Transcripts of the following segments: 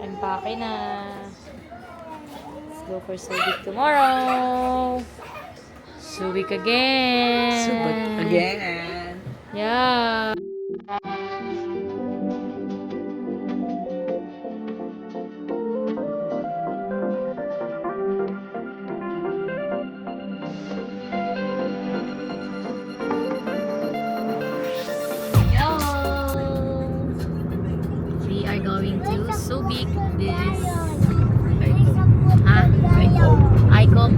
Empake na. Let's go for Subic tomorrow. Subic again. Subic again. Yeah. We are going to Subic this ICOM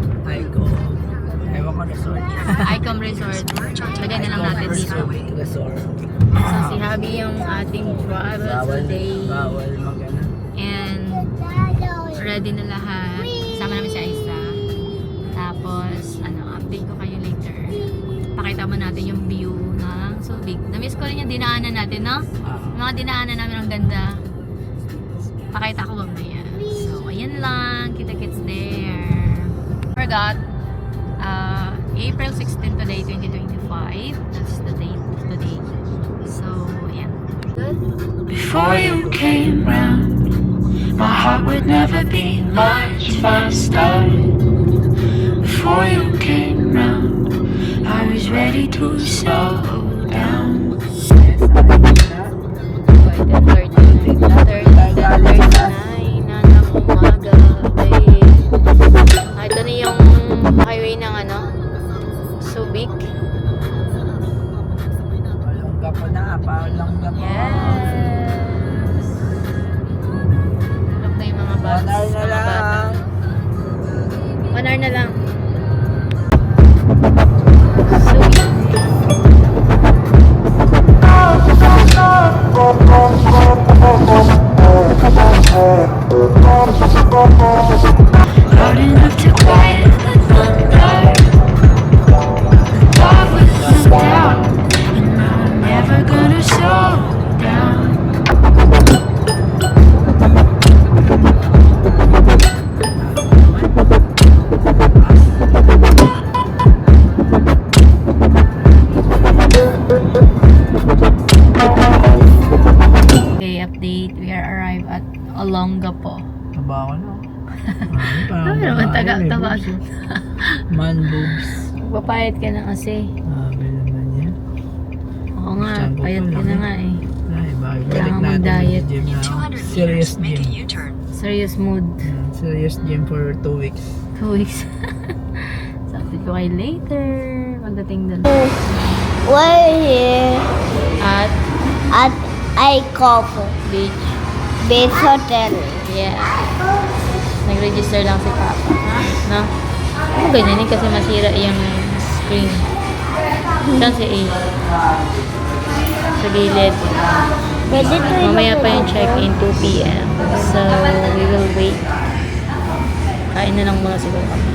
Resort. ICOM Resort. Lagyan na lang natin dito. Resort. So si Habi yung ating travel today. Bawal magana. And ready na lahat. Sama namin si Aisa. Tapos update ko kayo later. Pakita mo natin yung view ng Subic. Na-miss ko rin yung dinaanan natin, no? Yung mga dinaanan namin ang ganda. Pakita ko mamaya. So, ayan lang. Kita-kits there. Forgot. April 16 today, 2025. That's the date today. So, ayan. Good. Before you came round, my heart would never beat much faster. Before you came round, I was ready to slow down. 10:39 na ng umaga. Ito na yung highway ng Subic. Palongga po na. Palongga po. Yes. Look na yung mga bus. 1 hour na lang. 1 hour na lang. Loud enough to quiet the thunder. The dog was knocked out, and now I'm never gonna slow down. Okay, update. We are arrived at Olongapo. Taba ko na. Ano naman taga-taba? Man boobs. Papayat ka na kasi. Sabi naman yan. Oo nga, payat ka na nga eh. Ay, balik Kailangan natin mag-diet. yung gym na. Serious gym. Serious mood. Serious gym for 2 weeks. 2 weeks. So, update ko kayo later. Pagdating doon. We're here At ICOM beach. Beach Hotel. Yeah. Nag-register lang si Papa. No? Ano ganyan kasi masira yung screen. Saan si A? Sa gilid. Pwede to Mamaya pa yung check-in 2 p.m. So, we will wait. Kain na lang muna siguro kami.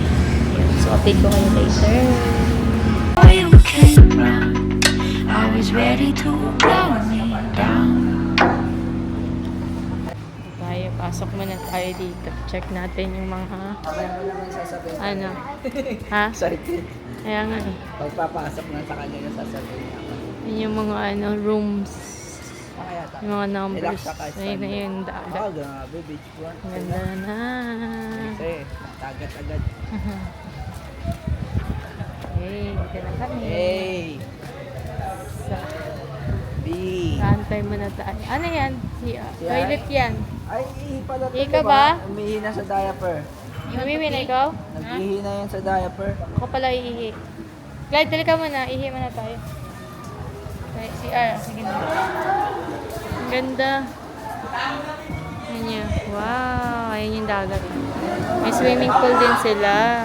Yun. So, update ko kayo later. Before you came round, I was ready to blow me down. Tayo, pasok muna tayo dito. Check natin yung mga ha? Excited. Kaya nga eh. Pagpapasok na sa kanya yung sasabihin niya. Yun yung mga rooms. Kaya ta. Yung mga numbers. Relax ka kahit Ayun na saan. yung dagat. Oh, grabe, beachfront. Ganda na. Kasi, tagat agad. Hey, dito na kami. Hey! Sa, B! kaantay muna tayo. Ano yan? Toilet yan. Ay, ihi pala ito, Ihi ka diba? ba? Umihi na sa diaper. Umiwi na ikaw? Nag-ihi na yan sa diaper. Ako pala iihi. Glide, dali ka muna. Ihi muna tayo. Okay, CR. Sige na. Ang ganda. Ayan yun. Wow. Ayan yung dagat. May swimming pool din sila.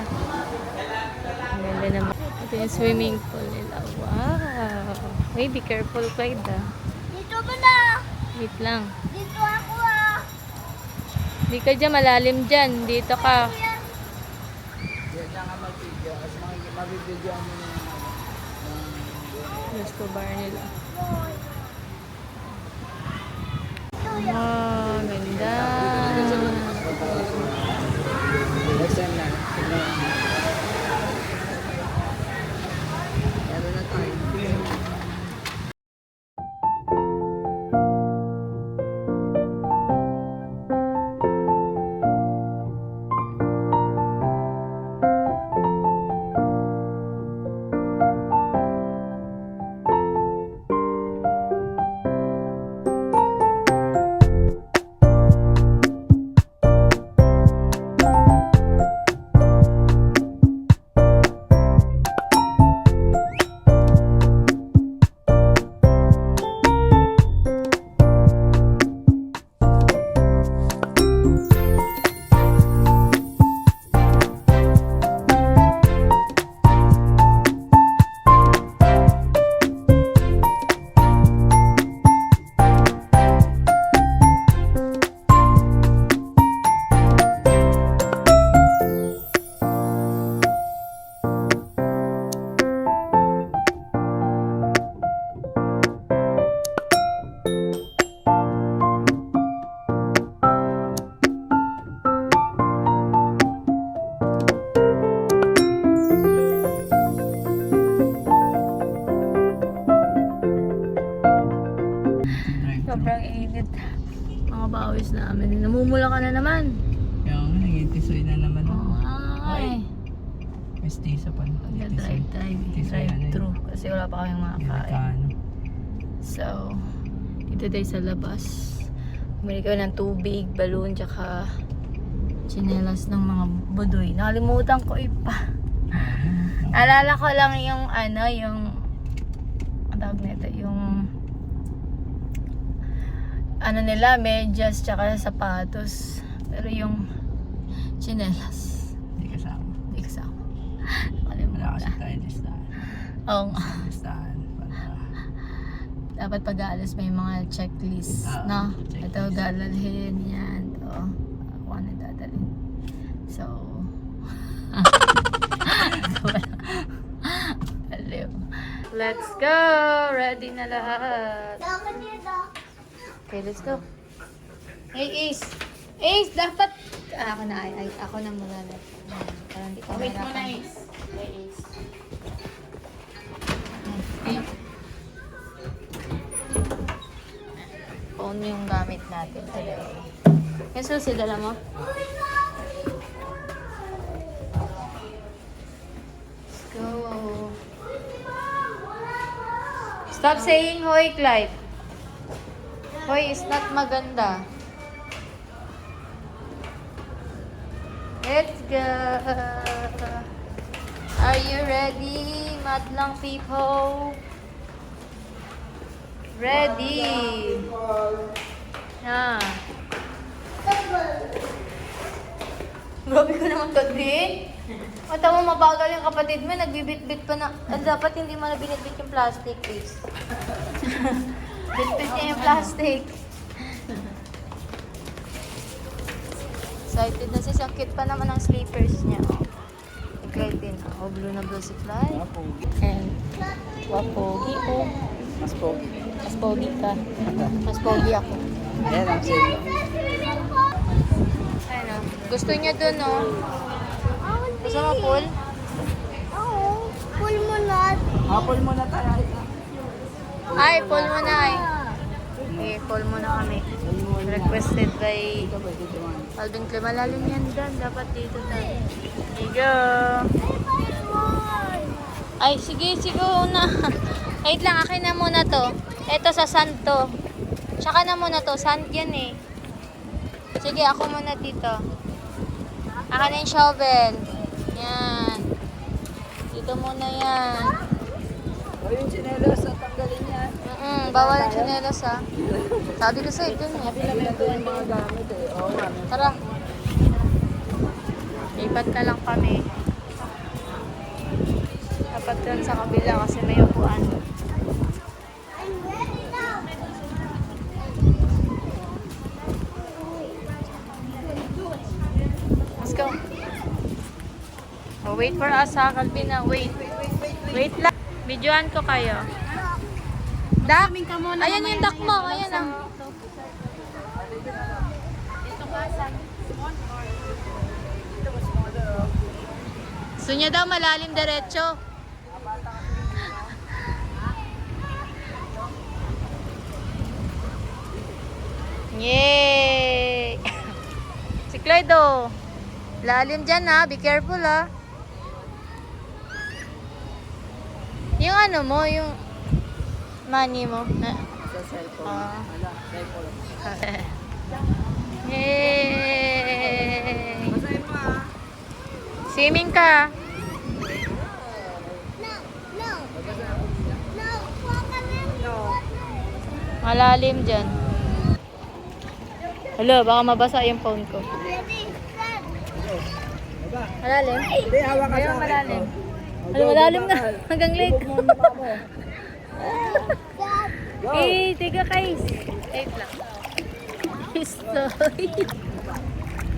Ang ganda naman. Ito yung swimming pool nila. Wow. Wait, be careful, Clyde. Dito mo na. Wait lang. Dito ako ah. Hindi ka dyan, malalim dyan. Dito ka. Yan na nga mag-video. Kasi mag-video mo na yung Gusto bar nila. Wow, ganda. next time na. Meron na tayo. Sobrang init. Mga bawis namin. Namumula ka na naman. Kaya nga, nag-itisoy na naman ako. Ay. Mestiza pa na. Drive-thru. Kasi wala pa kaming makakain. Amerikano. So, dito tayo sa labas. Bumili kami ng tubig, balloon, tsaka tsinelas ng mga budoy. Nakalimutan ko ipa. Alala ko lang yung yung ang tawag nito, yung nila, medyas, tsaka sapatos. Pero yung tsinelas, Hindi kasama. hindi kasama. Wala kasi Nakalimutan. tayo listahan. Oo nga. Listahan. Dapat pag-aalis may mga checklist, no? checklist. Ito, dadalhin yan. Ito, ako ano dadalhin. So, aliw. Let's go! Ready na lahat. Dapat dito. Okay, let's go. Hey, Ace! Ace, dapat... ako na, ako na muna. Parang di ko Wait mahirapan. muna, Ace. Hey, Ace. Okay. Phone yung gamit natin today. Yes, so sila mo? Let's go. Stop saying hoy, Clyde. Hoy is not maganda. Let's go. Are you ready, madlang people? Ready. Ha. Grabe ko naman kagri. Mata mo mabagal yung kapatid mo, nagbibit-bit pa na. Dapat hindi mo na binitbit yung plastic, please. Bit-bit niya yung plastic. Excited na siya. Cute pa naman ang sleepers niya. Clyde din. Oh, blue na blue si Clyde. And wapogi. Oh. Mas pogi. Mas pogi ka. Mas pogi ako. Ayan ang sale. Ano? Gusto niya dun, oh. Gusto mo pool? Oo. Pull mo na. Apple muna tayo. Ay, pool mo na ay. Okay, pool mo na kami. Requested by Alvin Clay. Malalim yan dyan. Dapat dito tayo. Here you go. Ay, sige, na. Wait lang, akin na muna to. Ito sa sand to. Tsaka na muna to. Sand yan eh. Sige, ako muna dito. Akin na yung shovel. Yan. Dito muna yan. O yung chinelas at tanggalin yan. Bawal ang tsinelas ha. Sabi ko sa'yo, dun eh. Ito yung mga gamit eh. Oo nga. Tara. Lipat na lang kami. Dapat dun sa kabila kasi may upuan. I'm ready now. Let's go. Oh, wait for us ha, Calvin na. Wait. Wait lang. Videoan ko kayo. Dak! Ayan yung duck mo. Ayan ang. Gusto niya daw malalim diretso. Yay! Si Clyde oh. Lalim dyan ha. Be careful ha. Yung ano mo, yung money mo. Na, Sa cellphone. Ah. Wala, cellphone. Yay! Basahin mo ah. Swimming ka. No. No. No. Huwag ka na. Malalim dyan. Hala, baka mabasa yung phone ko. Ready, set. Malalim? Hindi, hawak ka Ayun, sa akin. malalim. Oh. Hala, malalim na. Hanggang leg. Ibog mo ang mukha mo. Set. Go! Eh, tiga guys. Wait lang. Sorry.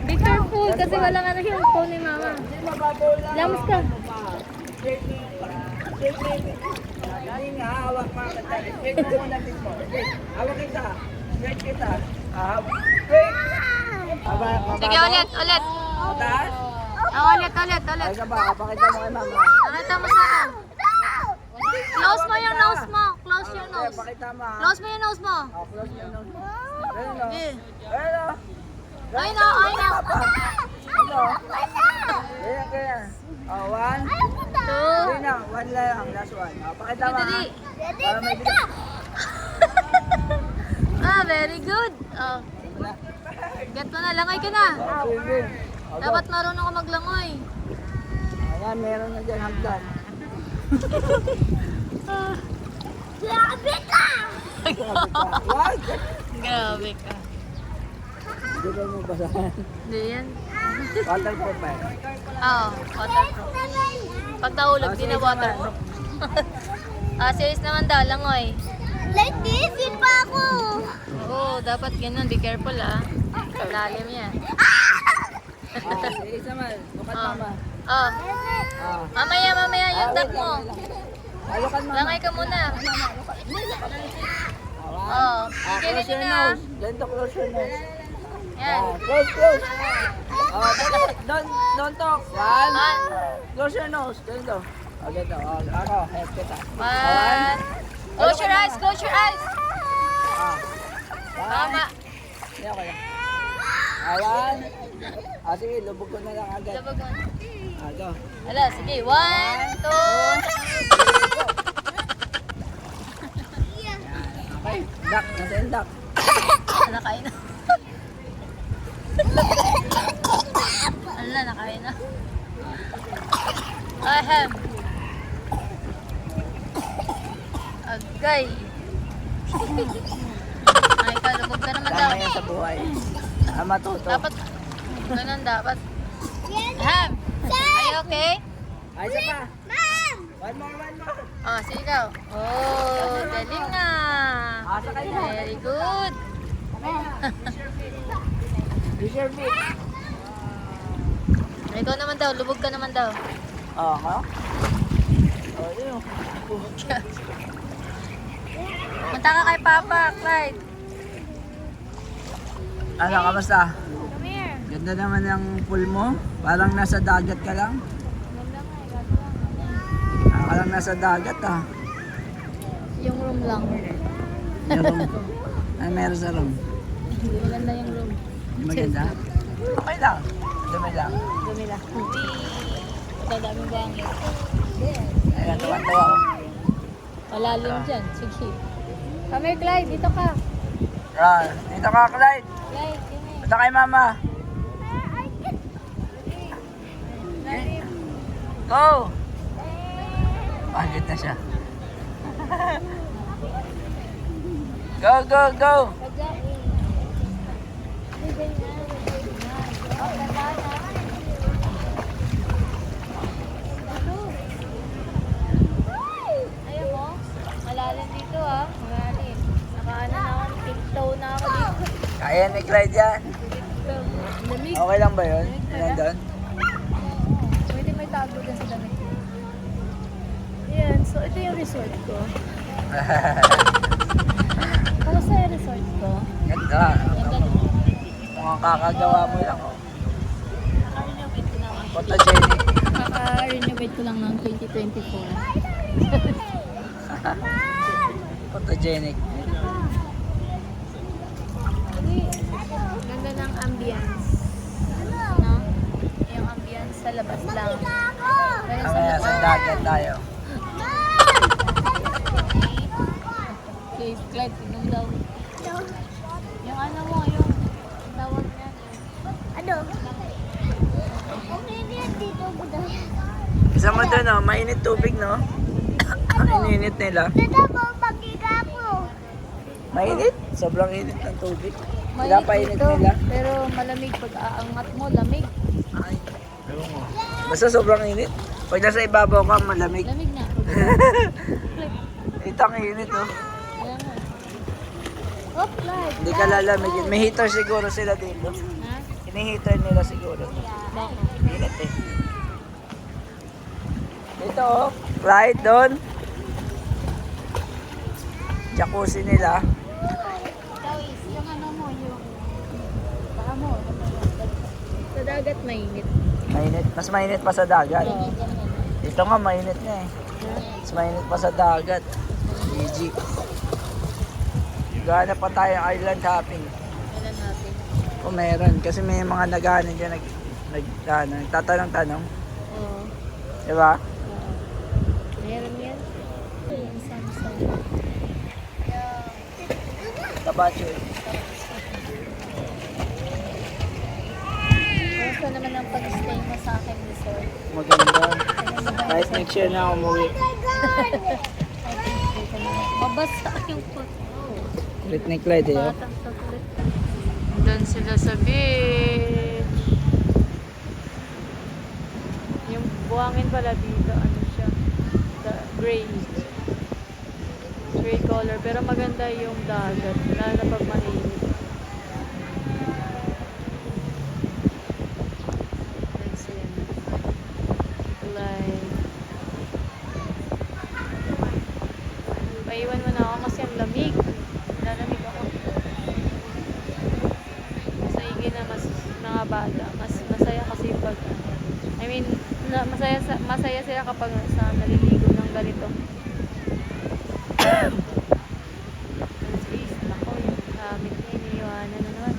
Be careful kasi walang ano yung phone ni mama. Hindi mababaw lang. Lamos ka. Shake me. Shake me. Hindi nga, hawak mga katari. Shake mo muna dito. Hawak kita. Shake kita. Shake. Sige, ulit. Mataas? Ulit. Ay ka ba? Pakita mo kay mama. Nakita mo sa akin. Close mo yung nose mo. close your nose. Pakita mo ha. Close mo yung nose mo. Oh, close your nose. Ayun o. Sige. Ayun o. Ay na, ay na. Ano? Ganyan, ganyan. Oh, 1. Two. Hindi na, 1 lang. Last one. Oh, pakita mo ha. Dali. Para may bilis. Ah, very good. Oh. Wala. Get mo na, langoy ka na. Oh, swimming. Oh, go. Dapat marunong ka maglangoy. Ayan, meron na dyan hagdan. Grabe ka! Wag! Grabe ka. Hindi ba mo basahan? Hindi yan. Waterproof ba? Oo, waterproof. Pag nahulog, di na waterproof. Serious naman daw, langoy. Like this, yun pa ako. Oo, dapat ganun. Be careful ah. Lalim yan. Sige, isa man. Lukat Oh. mama. Oh. Ah. Mamaya yung duck wait mo. lang, wait lang. Lukat mama. Langoy ka muna. One. Oh, Close ganun your na. nose. Ganito, close your nose. Yan. Close. Don't talk. One. One. Close your nose. Ganito. Ganito. Ako, help kita. One. Close your eyes, close your eyes. Ah. Tama. Hindi ako yan. One. Sige, lubog ko na lang agad. Labag mo. Go. Hala, sige. 1, 2. Okay. Duck. Nasa yung duck. Nakain na. Hala, nakain na. Ahem. Agay. Ay, kalubog ka naman daw. Tama yan sa buhay. Matuto. Dapat, ganun dapat. Ahem. Are you okay? Ay, isa pa. Ma'am! One more. Oh, sige ikaw. Oh, galing na. Asa kayo na. Very good. Use your feet. Ikaw naman daw, lubog ka naman daw. Ako? Yun. Punta ka kay Papa, Clyde. Ano, kamusta? Come here. Ganda naman yung pool mo. Parang nasa dagat ka lang. Parang nasa dagat ah. Yung room lang. Yung room. Ay, meron sa room. Hindi maganda yung room. Maganda. Okay lang. Dumi lang. Dumi lang. Dadaming bangin. Ayan, tuwa-tuwa ako. Malalim dyan. Sige. Come here, Clyde. Dito ka. Dito ka, Clyde. Clyde, yun Punta kay mama. Go! Pagod na siya. Go! Ayaw mo? Malalim dito ah. Malalim. Nakaano na ako. Tiptoe na ako dito. Kaya ni Clyde yan. Lamig. Okay lang ba yun? Yan doon? Pwede may tago dyan sa damit. Ayan, so ito yung resort ko. Kamusta yung resort ko? Ganda. Ganda din. Mukhang kakagawa mo lang. Oh. Naka-renovate ko lang. Photogenic. Naka-renovate ko lang ng 2024. Photogenic. Ganda ng ambience. No? Yung ambience sa labas lang. Pero sa Kaya sa loob. dagat tayo. Okay, Clyde, tignan daw. Yung ano mo, yung tawag niya. Ano? Okay din dito ko dahil. Isa mo doon, oh, mainit tubig, no? Ang init nila. Dito po, pagkika po. Mainit? Sobrang init ng tubig. Mainit Pinapainit dito, nila. pero malamig pag aangat mo, lamig. Ay, ewan ko. Basta sobrang init. Pag nasa ibabaw ka, malamig. Lamig na. Ito ang init, no? Kaya nga. Oh, Clyde. Hindi ka lalamigin. May heater siguro sila dito. Ha? Ini-heater nila siguro. Bakit? Init eh. Dito, oh. Right doon. Jacuzzi nila. Ikaw is, yung ano mo, yung... Baka mo. Sa dagat mainit. Mainit. Mas mainit pa sa dagat. Oo, ganun. Dito nga mainit na eh. Mas mainit pa sa dagat. Gigi. Gana pa tayo island hopping. Kailan natin? Kung meron. Kasi may mga naghahanap dyan nagtatanong-tanong. Oo. Diba? Oo. Meron yan. Yung Samsung. Tabacho. Gusto naman ang pag-stay mo sa akin resort. Maganda. Kahit next year na umuwi. Mabasa yung foot. Kulit ni Clyde eh. Batang saglit. Doon sila sa beach. Yung buhangin pala dito, ano siya? Gray. Gray color. Pero maganda yung dagat. Lalo na pag mainit. That's it. Like, paiwan mo na ako kasi ang lamig. Lalamig ako. Masaigi na mas mga bata. Mas masaya kasi pag masaya sila kapag sa naliligo ng ganito. Is, nako, yung gamit niya iniiwanan na naman.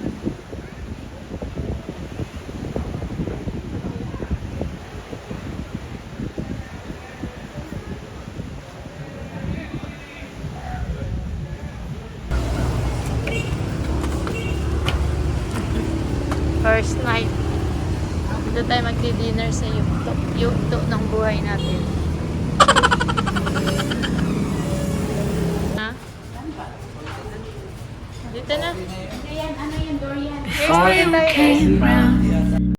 First night. Dito tayo magdi-dinner sa yugto ng buhay natin. Ha? Dito na. Before you came round,